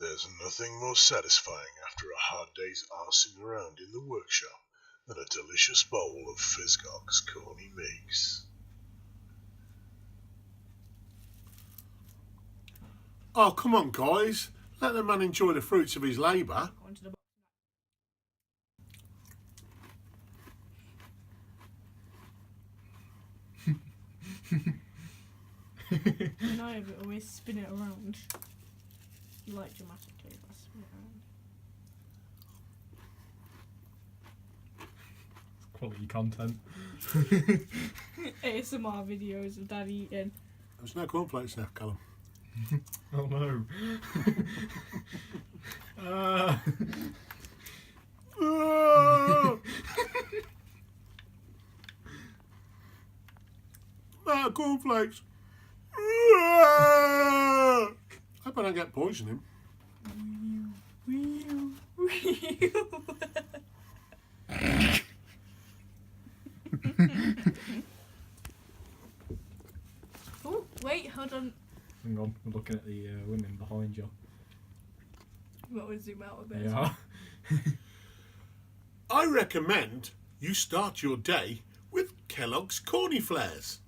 There's nothing more satisfying after a hard day's arsing around in the workshop than a delicious bowl of Fizgog's corny mix. Oh, come on, guys. Let the man enjoy the fruits of his labour. No, but always spin it around. Like dramatically, but spin it around. Quality content. ASMR videos of Dad eating. There's no cornflakes left, Callum. Oh no. Cornflakes. I hope I don't get poisoning. Oh, wait, hold on. Hang on, we're looking at the women behind you. We've got to zoom out a bit. Yeah. I recommend you start your day with Kellogg's Corny Flares.